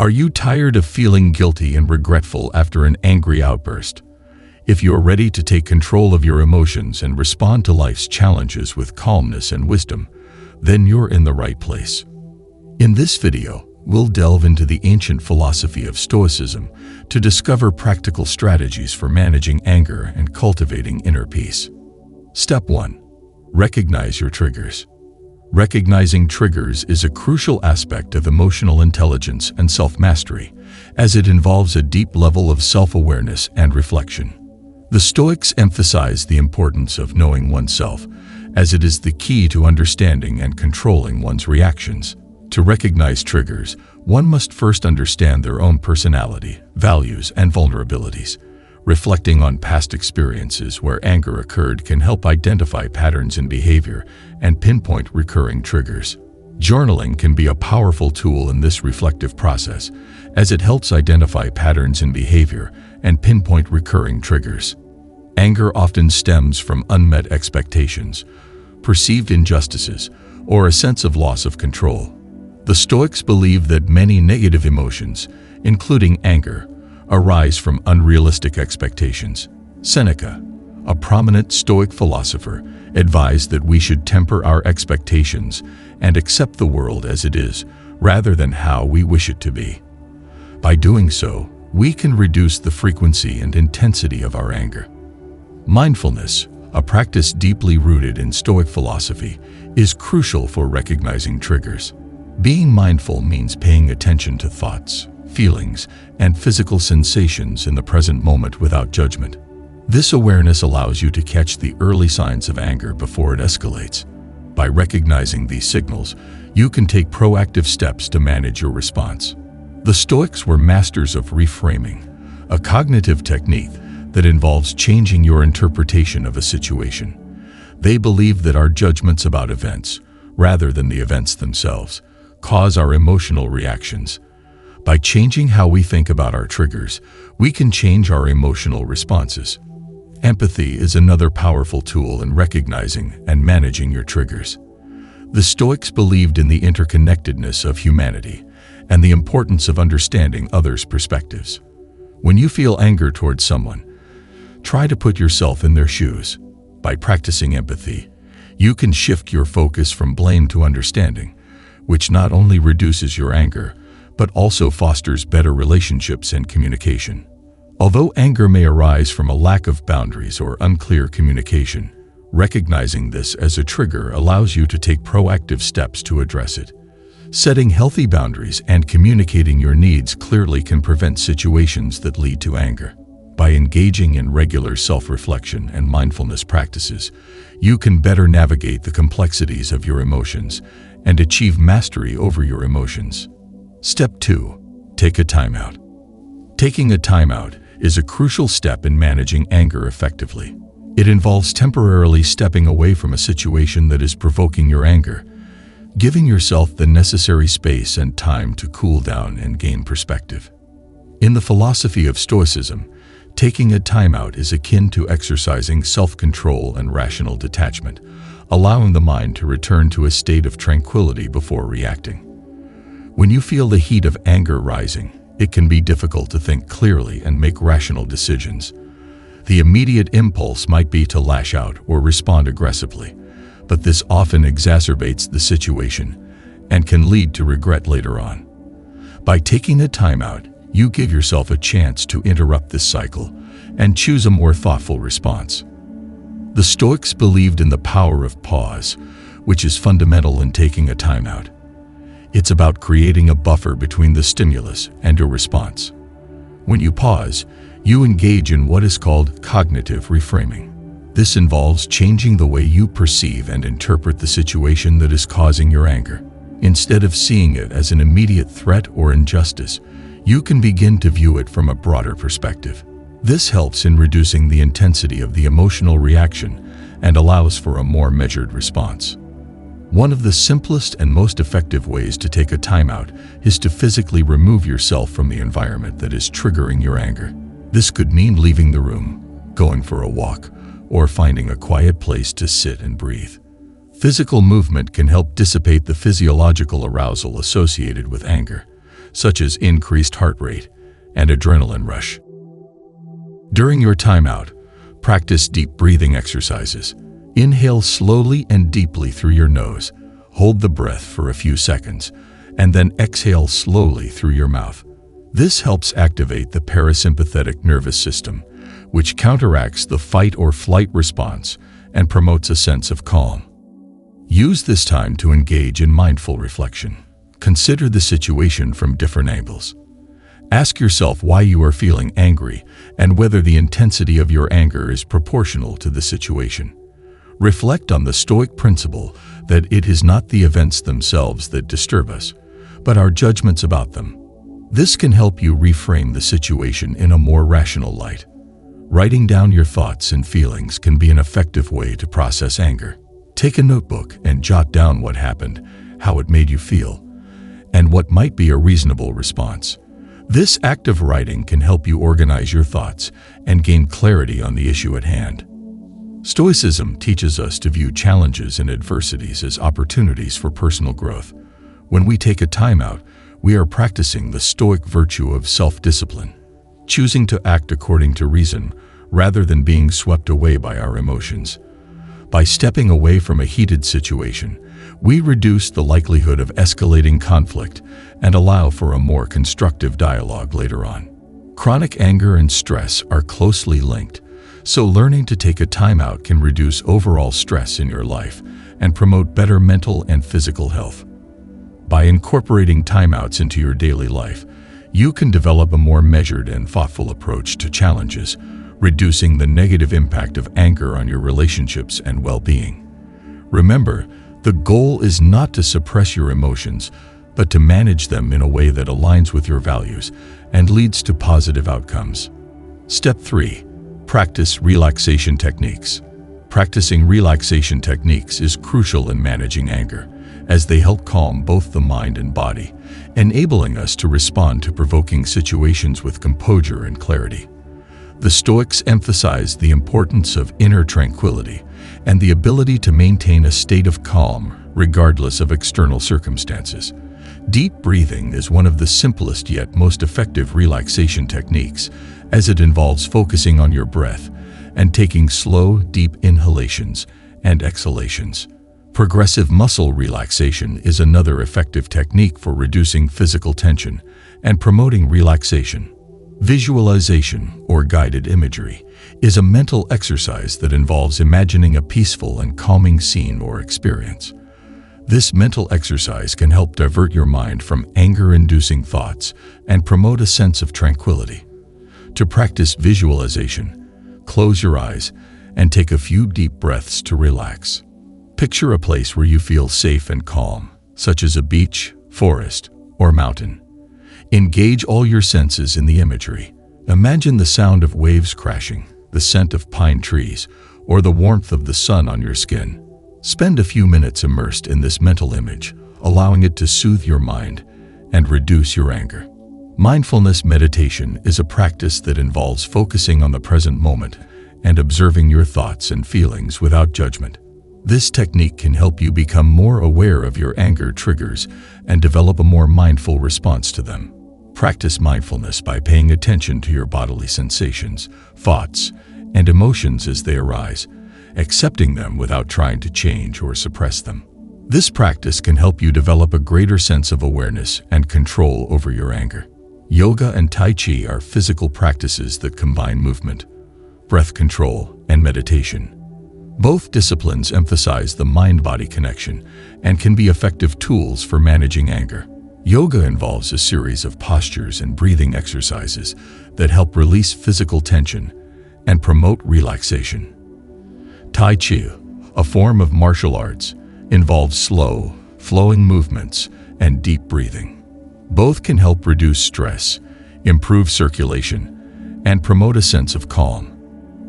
Are you tired of feeling guilty and regretful after an angry outburst? If you're ready to take control of your emotions and respond to life's challenges with calmness and wisdom, then you're in the right place. In this video, we'll delve into the ancient philosophy of Stoicism to discover practical strategies for managing anger and cultivating inner peace. Step 1. Recognize your triggers. Recognizing triggers is a crucial aspect of emotional intelligence and self-mastery, as it involves a deep level of self-awareness and reflection. The Stoics emphasize the importance of knowing oneself, as it is the key to understanding and controlling one's reactions. To recognize triggers, one must first understand their own personality, values, and vulnerabilities. Reflecting on past experiences where anger occurred can help identify patterns in behavior and pinpoint recurring triggers. Journaling can be a powerful tool in this reflective process, as it helps identify patterns in behavior and pinpoint recurring triggers. Anger often stems from unmet expectations, perceived injustices, or a sense of loss of control. The Stoics believe that many negative emotions, including anger, arise from unrealistic expectations. Seneca, a prominent Stoic philosopher, advised that we should temper our expectations and accept the world as it is, rather than how we wish it to be. By doing so, we can reduce the frequency and intensity of our anger. Mindfulness, a practice deeply rooted in Stoic philosophy, is crucial for recognizing triggers. Being mindful means paying attention to thoughts, feelings, and physical sensations in the present moment without judgment. This awareness allows you to catch the early signs of anger before it escalates. By recognizing these signals, you can take proactive steps to manage your response. The Stoics were masters of reframing, a cognitive technique that involves changing your interpretation of a situation. They believe that our judgments about events, rather than the events themselves, cause our emotional reactions. By changing how we think about our triggers, we can change our emotional responses. Empathy is another powerful tool in recognizing and managing your triggers. The Stoics believed in the interconnectedness of humanity and the importance of understanding others' perspectives. When you feel anger towards someone, try to put yourself in their shoes. By practicing empathy, you can shift your focus from blame to understanding, which not only reduces your anger, but also fosters better relationships and communication. Although anger may arise from a lack of boundaries or unclear communication, recognizing this as a trigger allows you to take proactive steps to address it. Setting healthy boundaries and communicating your needs clearly can prevent situations that lead to anger. By engaging in regular self-reflection and mindfulness practices, you can better navigate the complexities of your emotions and achieve mastery over your emotions. Step 2. Take a timeout. Taking a timeout is a crucial step in managing anger effectively. It involves temporarily stepping away from a situation that is provoking your anger, giving yourself the necessary space and time to cool down and gain perspective. In the philosophy of Stoicism, taking a timeout is akin to exercising self-control and rational detachment, allowing the mind to return to a state of tranquility before reacting. When you feel the heat of anger rising, it can be difficult to think clearly and make rational decisions. The immediate impulse might be to lash out or respond aggressively, but this often exacerbates the situation and can lead to regret later on. By taking a timeout, you give yourself a chance to interrupt this cycle and choose a more thoughtful response. The Stoics believed in the power of pause, which is fundamental in taking a timeout. It's about creating a buffer between the stimulus and your response. When you pause, you engage in what is called cognitive reframing. This involves changing the way you perceive and interpret the situation that is causing your anger. Instead of seeing it as an immediate threat or injustice, you can begin to view it from a broader perspective. This helps in reducing the intensity of the emotional reaction and allows for a more measured response. One of the simplest and most effective ways to take a timeout is to physically remove yourself from the environment that is triggering your anger. This could mean leaving the room, going for a walk, or finding a quiet place to sit and breathe. Physical movement can help dissipate the physiological arousal associated with anger, such as increased heart rate and adrenaline rush. During your timeout, practice deep breathing exercises. Inhale slowly and deeply through your nose, hold the breath for a few seconds, and then exhale slowly through your mouth. This helps activate the parasympathetic nervous system, which counteracts the fight or flight response and promotes a sense of calm. Use this time to engage in mindful reflection. Consider the situation from different angles. Ask yourself why you are feeling angry and whether the intensity of your anger is proportional to the situation. Reflect on the Stoic principle that it is not the events themselves that disturb us, but our judgments about them. This can help you reframe the situation in a more rational light. Writing down your thoughts and feelings can be an effective way to process anger. Take a notebook and jot down what happened, how it made you feel, and what might be a reasonable response. This act of writing can help you organize your thoughts and gain clarity on the issue at hand. Stoicism teaches us to view challenges and adversities as opportunities for personal growth. When we take a timeout, we are practicing the Stoic virtue of self-discipline, choosing to act according to reason rather than being swept away by our emotions. By stepping away from a heated situation, we reduce the likelihood of escalating conflict and allow for a more constructive dialogue later on. Chronic anger and stress are closely linked, so learning to take a timeout can reduce overall stress in your life and promote better mental and physical health. By incorporating timeouts into your daily life, you can develop a more measured and thoughtful approach to challenges, reducing the negative impact of anger on your relationships and well-being. Remember, the goal is not to suppress your emotions, but to manage them in a way that aligns with your values and leads to positive outcomes. Step 3. Practice relaxation techniques. Practicing relaxation techniques is crucial in managing anger, as they help calm both the mind and body, enabling us to respond to provoking situations with composure and clarity. The Stoics emphasize the importance of inner tranquility and the ability to maintain a state of calm regardless of external circumstances. Deep breathing is one of the simplest yet most effective relaxation techniques, as it involves focusing on your breath and taking slow, deep inhalations and exhalations. Progressive muscle relaxation is another effective technique for reducing physical tension and promoting relaxation. Visualization, or guided imagery, is a mental exercise that involves imagining a peaceful and calming scene or experience. This mental exercise can help divert your mind from anger-inducing thoughts and promote a sense of tranquility. To practice visualization, close your eyes and take a few deep breaths to relax. Picture a place where you feel safe and calm, such as a beach, forest, or mountain. Engage all your senses in the imagery. Imagine the sound of waves crashing, the scent of pine trees, or the warmth of the sun on your skin. Spend a few minutes immersed in this mental image, allowing it to soothe your mind and reduce your anger. Mindfulness meditation is a practice that involves focusing on the present moment and observing your thoughts and feelings without judgment. This technique can help you become more aware of your anger triggers and develop a more mindful response to them. Practice mindfulness by paying attention to your bodily sensations, thoughts, and emotions as they arise, accepting them without trying to change or suppress them. This practice can help you develop a greater sense of awareness and control over your anger. Yoga and Tai Chi are physical practices that combine movement, breath control, and meditation. Both disciplines emphasize the mind-body connection and can be effective tools for managing anger. Yoga involves a series of postures and breathing exercises that help release physical tension and promote relaxation. Tai Chi, a form of martial arts, involves slow, flowing movements and deep breathing. Both can help reduce stress, improve circulation, and promote a sense of calm.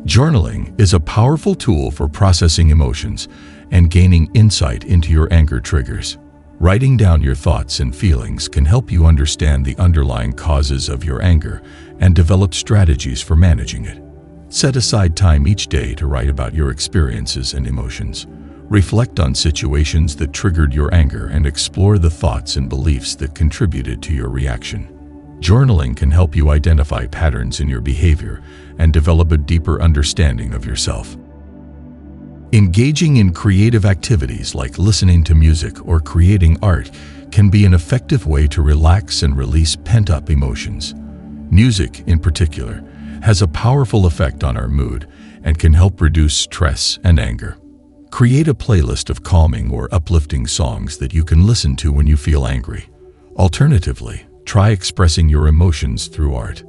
Journaling is a powerful tool for processing emotions and gaining insight into your anger triggers. Writing down your thoughts and feelings can help you understand the underlying causes of your anger and develop strategies for managing it. Set aside time each day to write about your experiences and emotions. Reflect on situations that triggered your anger and explore the thoughts and beliefs that contributed to your reaction. Journaling can help you identify patterns in your behavior and develop a deeper understanding of yourself. Engaging in creative activities like listening to music or creating art can be an effective way to relax and release pent-up emotions. Music, in particular, has a powerful effect on our mood and can help reduce stress and anger. Create a playlist of calming or uplifting songs that you can listen to when you feel angry. Alternatively, try expressing your emotions through art.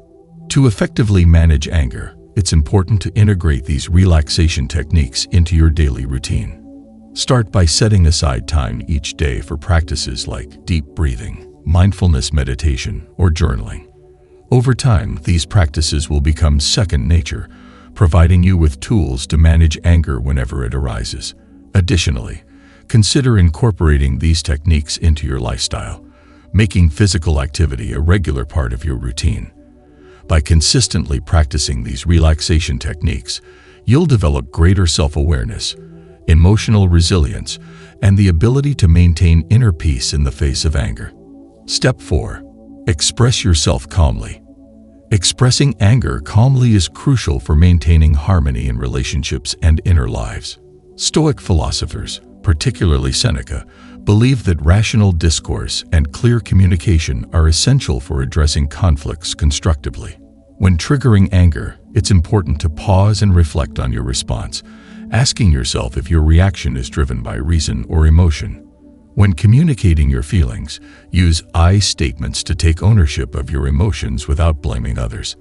To effectively manage anger, it's important to integrate these relaxation techniques into your daily routine. Start by setting aside time each day for practices like deep breathing, mindfulness meditation, or journaling. Over time, these practices will become second nature, providing you with tools to manage anger whenever it arises. Additionally, consider incorporating these techniques into your lifestyle, making physical activity a regular part of your routine. By consistently practicing these relaxation techniques, you'll develop greater self-awareness, emotional resilience, and the ability to maintain inner peace in the face of anger. Step 4. Express yourself calmly. Expressing anger calmly is crucial for maintaining harmony in relationships and inner lives. Stoic philosophers, particularly Seneca, believe that rational discourse and clear communication are essential for addressing conflicts constructively. When triggering anger, it's important to pause and reflect on your response, asking yourself if your reaction is driven by reason or emotion. When communicating your feelings, use I statements to take ownership of your emotions without blaming others.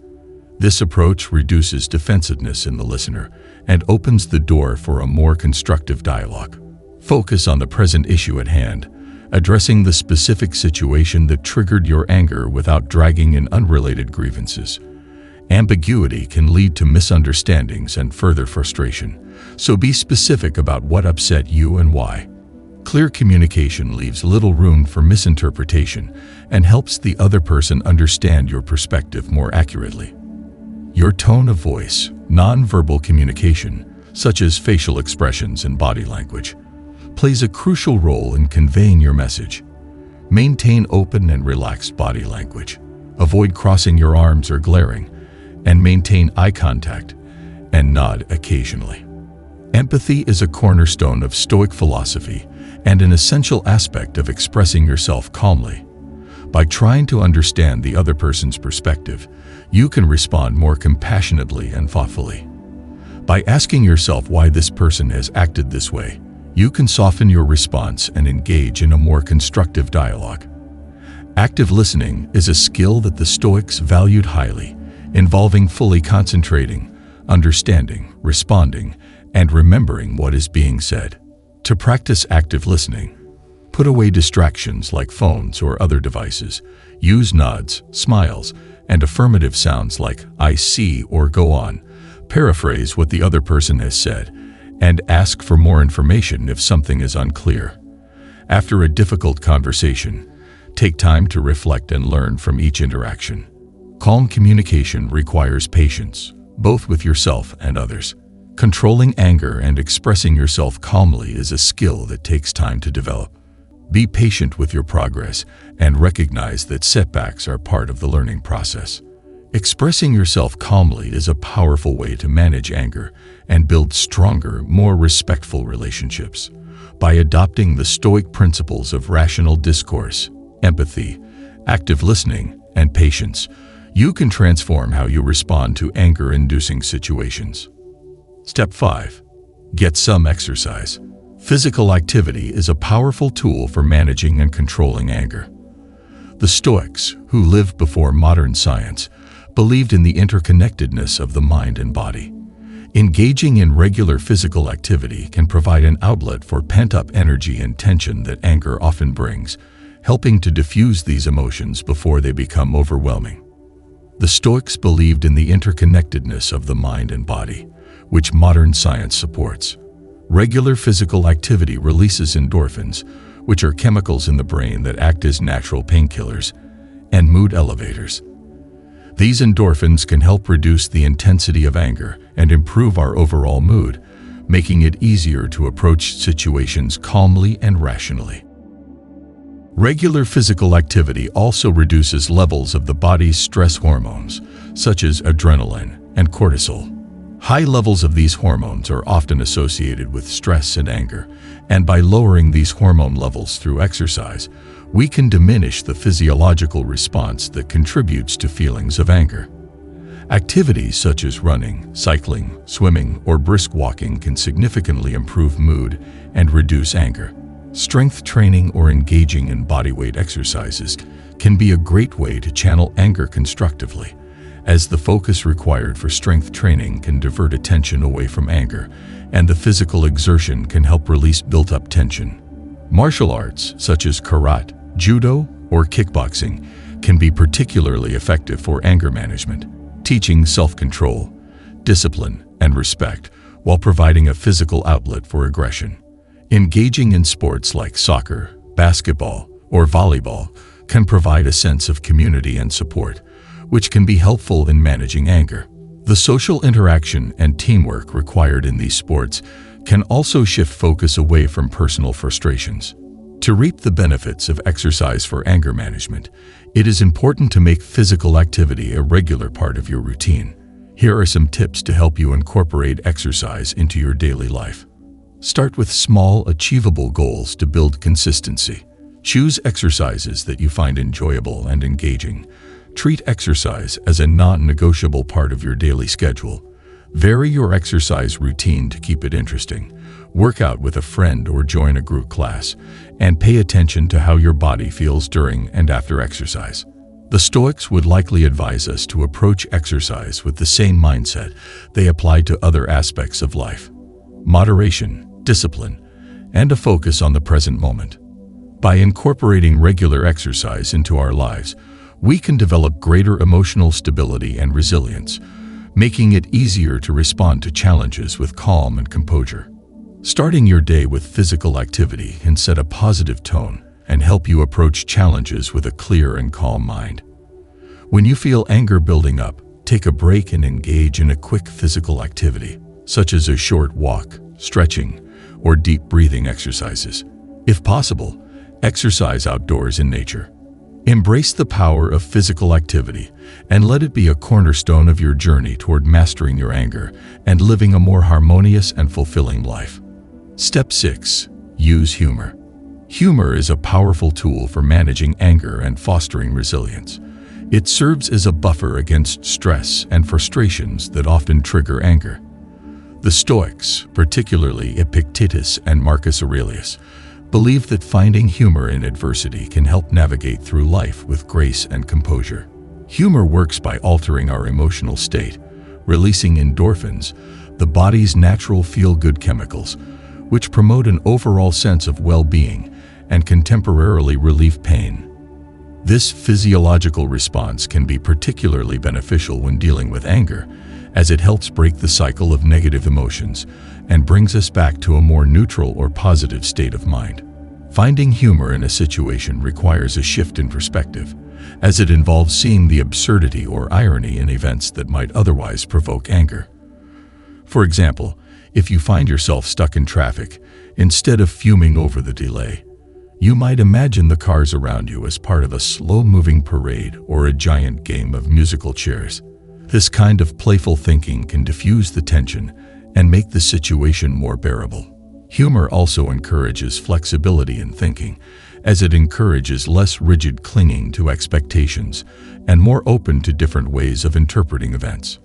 This approach reduces defensiveness in the listener and opens the door for a more constructive dialogue. Focus on the present issue at hand, addressing the specific situation that triggered your anger without dragging in unrelated grievances. Ambiguity can lead to misunderstandings and further frustration, so be specific about what upset you and why. Clear communication leaves little room for misinterpretation and helps the other person understand your perspective more accurately. Your tone of voice, nonverbal communication, such as facial expressions and body language, plays a crucial role in conveying your message. Maintain open and relaxed body language. Avoid crossing your arms or glaring, and maintain eye contact and nod occasionally. Empathy is a cornerstone of Stoic philosophy and an essential aspect of expressing yourself calmly. By trying to understand the other person's perspective, you can respond more compassionately and thoughtfully. By asking yourself why this person has acted this way, you can soften your response and engage in a more constructive dialogue. Active listening is a skill that the Stoics valued highly, involving fully concentrating, understanding, responding, and remembering what is being said. To practice active listening, put away distractions like phones or other devices. Use nods, smiles, and affirmative sounds like I see or go on. Paraphrase what the other person has said, and ask for more information if something is unclear. After a difficult conversation, take time to reflect and learn from each interaction. Calm communication requires patience, both with yourself and others. Controlling anger and expressing yourself calmly is a skill that takes time to develop. Be patient with your progress and recognize that setbacks are part of the learning process. Expressing yourself calmly is a powerful way to manage anger and build stronger, more respectful relationships. By adopting the Stoic principles of rational discourse, empathy, active listening, and patience, you can transform how you respond to anger-inducing situations. Step 5. Get some exercise. Physical activity is a powerful tool for managing and controlling anger. The Stoics, who lived before modern science, believed in the interconnectedness of the mind and body. Engaging in regular physical activity can provide an outlet for pent-up energy and tension that anger often brings, helping to diffuse these emotions before they become overwhelming. The Stoics believed in the interconnectedness of the mind and body, which modern science supports. Regular physical activity releases endorphins, which are chemicals in the brain that act as natural painkillers and mood elevators. These endorphins can help reduce the intensity of anger and improve our overall mood, making it easier to approach situations calmly and rationally. Regular physical activity also reduces levels of the body's stress hormones, such as adrenaline and cortisol. High levels of these hormones are often associated with stress and anger, and by lowering these hormone levels through exercise, we can diminish the physiological response that contributes to feelings of anger. Activities such as running, cycling, swimming, or brisk walking can significantly improve mood and reduce anger. Strength training or engaging in bodyweight exercises can be a great way to channel anger constructively, as the focus required for strength training can divert attention away from anger, and the physical exertion can help release built-up tension. Martial arts, such as karate, judo, or kickboxing, can be particularly effective for anger management, teaching self-control, discipline, and respect, while providing a physical outlet for aggression. Engaging in sports like soccer, basketball, or volleyball can provide a sense of community and support, which can be helpful in managing anger. The social interaction and teamwork required in these sports can also shift focus away from personal frustrations. To reap the benefits of exercise for anger management, it is important to make physical activity a regular part of your routine. Here are some tips to help you incorporate exercise into your daily life. Start with small, achievable goals to build consistency. Choose exercises that you find enjoyable and engaging. Treat exercise as a non-negotiable part of your daily schedule. Vary your exercise routine to keep it interesting. Work out with a friend or join a group class, and pay attention to how your body feels during and after exercise. The Stoics would likely advise us to approach exercise with the same mindset they apply to other aspects of life: moderation, discipline, and a focus on the present moment. By incorporating regular exercise into our lives, we can develop greater emotional stability and resilience, making it easier to respond to challenges with calm and composure. Starting your day with physical activity can set a positive tone and help you approach challenges with a clear and calm mind. When you feel anger building up, take a break and engage in a quick physical activity, such as a short walk, stretching, or deep breathing exercises. If possible, exercise outdoors in nature. Embrace the power of physical activity and let it be a cornerstone of your journey toward mastering your anger and living a more harmonious and fulfilling life. Step 6. Use humor. Humor is a powerful tool for managing anger and fostering resilience. It serves as a buffer against stress and frustrations that often trigger anger. The Stoics, particularly Epictetus and Marcus Aurelius, believe that finding humor in adversity can help navigate through life with grace and composure. Humor works by altering our emotional state, releasing endorphins, the body's natural feel-good chemicals, which promote an overall sense of well-being and can temporarily relieve pain. This physiological response can be particularly beneficial when dealing with anger, as it helps break the cycle of negative emotions and brings us back to a more neutral or positive state of mind. Finding humor in a situation requires a shift in perspective, as it involves seeing the absurdity or irony in events that might otherwise provoke anger. For example, if you find yourself stuck in traffic, instead of fuming over the delay, you might imagine the cars around you as part of a slow-moving parade or a giant game of musical chairs. This kind of playful thinking can diffuse the tension and make the situation more bearable. Humor also encourages flexibility in thinking, as it encourages less rigid clinging to expectations and more open to different ways of interpreting events.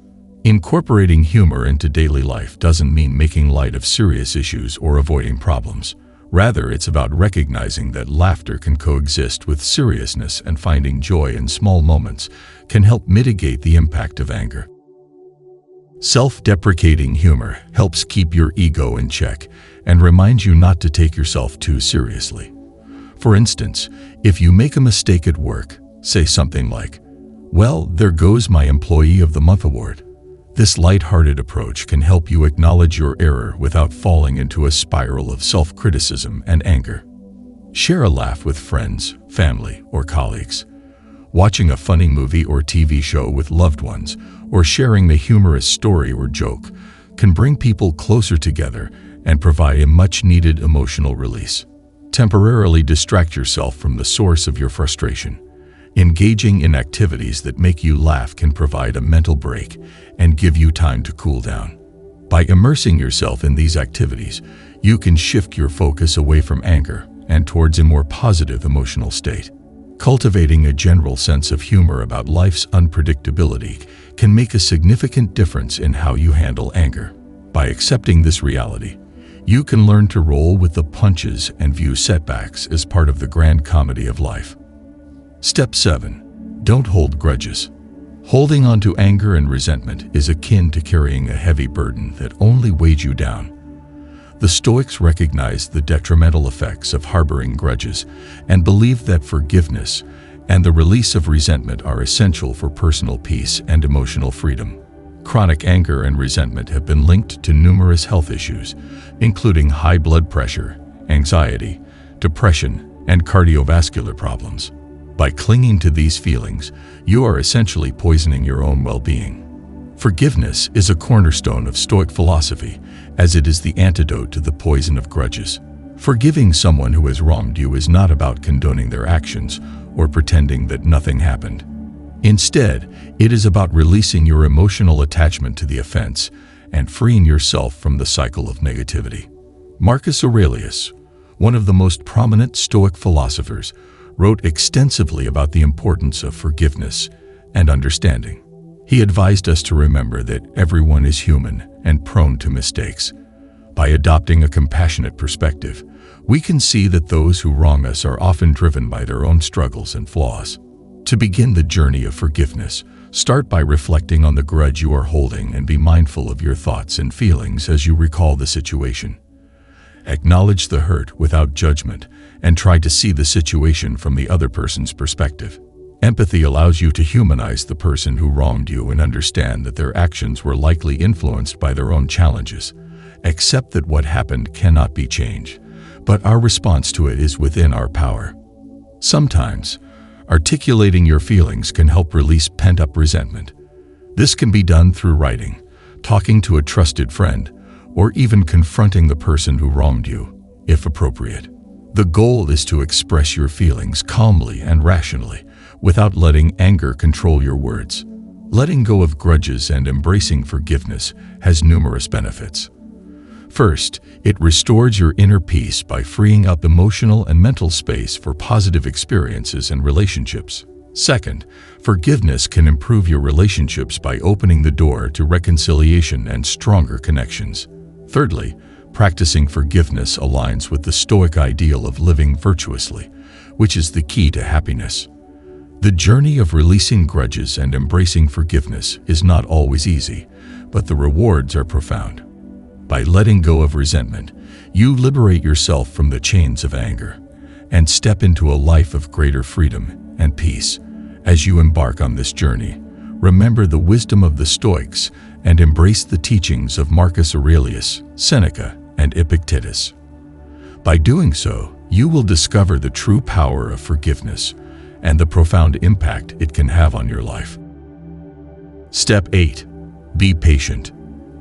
Incorporating humor into daily life doesn't mean making light of serious issues or avoiding problems. Rather, it's about recognizing that laughter can coexist with seriousness, and finding joy in small moments can help mitigate the impact of anger. Self-deprecating humor helps keep your ego in check and reminds you not to take yourself too seriously. For instance, if you make a mistake at work, say something like, "Well, there goes my Employee of the Month award." This lighthearted approach can help you acknowledge your error without falling into a spiral of self-criticism and anger. Share a laugh with friends, family, or colleagues. Watching a funny movie or TV show with loved ones, or sharing a humorous story or joke, can bring people closer together and provide a much-needed emotional release. Temporarily distract yourself from the source of your frustration. Engaging in activities that make you laugh can provide a mental break and give you time to cool down. By immersing yourself in these activities, you can shift your focus away from anger and towards a more positive emotional state. Cultivating a general sense of humor about life's unpredictability can make a significant difference in how you handle anger. By accepting this reality, you can learn to roll with the punches and view setbacks as part of the grand comedy of life. Step 7. Don't hold grudges. Holding on to anger and resentment is akin to carrying a heavy burden that only weighs you down. The Stoics recognized the detrimental effects of harboring grudges and believed that forgiveness and the release of resentment are essential for personal peace and emotional freedom. Chronic anger and resentment have been linked to numerous health issues, including high blood pressure, anxiety, depression, and cardiovascular problems. By clinging to these feelings, you are essentially poisoning your own well-being. Forgiveness is a cornerstone of Stoic philosophy, as it is the antidote to the poison of grudges. Forgiving someone who has wronged you is not about condoning their actions or pretending that nothing happened. Instead, it is about releasing your emotional attachment to the offense and freeing yourself from the cycle of negativity. Marcus Aurelius, one of the most prominent Stoic philosophers, wrote extensively about the importance of forgiveness and understanding. He advised us to remember that everyone is human and prone to mistakes. By adopting a compassionate perspective, we can see that those who wrong us are often driven by their own struggles and flaws. To begin the journey of forgiveness, start by reflecting on the grudge you are holding and be mindful of your thoughts and feelings as you recall the situation. Acknowledge the hurt without judgment and try to see the situation from the other person's perspective. Empathy allows you to humanize the person who wronged you and understand that their actions were likely influenced by their own challenges. Accept that what happened cannot be changed, but our response to it is within our power. Sometimes, articulating your feelings can help release pent-up resentment. This can be done through writing, talking to a trusted friend, or even confronting the person who wronged you, if appropriate. The goal is to express your feelings calmly and rationally, without letting anger control your words. Letting go of grudges and embracing forgiveness has numerous benefits. First, it restores your inner peace by freeing up emotional and mental space for positive experiences and relationships. Second, forgiveness can improve your relationships by opening the door to reconciliation and stronger connections. Thirdly, practicing forgiveness aligns with the Stoic ideal of living virtuously, which is the key to happiness. The journey of releasing grudges and embracing forgiveness is not always easy, but the rewards are profound. By letting go of resentment, you liberate yourself from the chains of anger and step into a life of greater freedom and peace. As you embark on this journey, remember the wisdom of the Stoics and embrace the teachings of Marcus Aurelius, Seneca, and Epictetus. By doing so, you will discover the true power of forgiveness and the profound impact it can have on your life. Step 8. Be patient.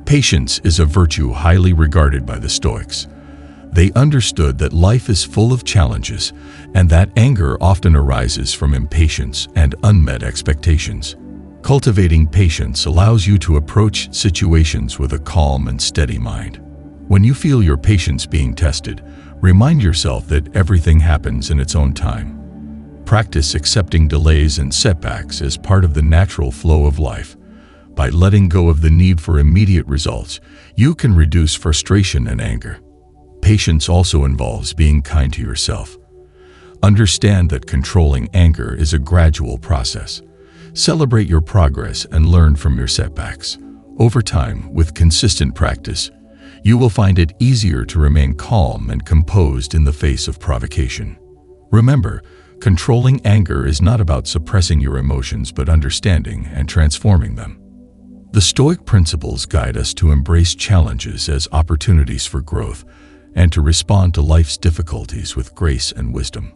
Patience is a virtue highly regarded by the Stoics. They understood that life is full of challenges and that anger often arises from impatience and unmet expectations. Cultivating patience allows you to approach situations with a calm and steady mind. When you feel your patience being tested, remind yourself that everything happens in its own time. Practice accepting delays and setbacks as part of the natural flow of life. By letting go of the need for immediate results, you can reduce frustration and anger. Patience also involves being kind to yourself. Understand that controlling anger is a gradual process. Celebrate your progress and learn from your setbacks. Over time, with consistent practice, you will find it easier to remain calm and composed in the face of provocation. Remember, controlling anger is not about suppressing your emotions but understanding and transforming them. The Stoic principles guide us to embrace challenges as opportunities for growth and to respond to life's difficulties with grace and wisdom.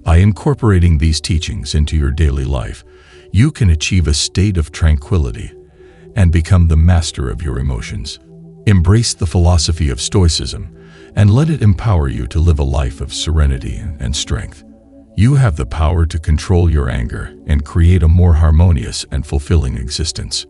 By incorporating these teachings into your daily life, you can achieve a state of tranquility and become the master of your emotions. Embrace the philosophy of Stoicism and let it empower you to live a life of serenity and strength. You have the power to control your anger and create a more harmonious and fulfilling existence.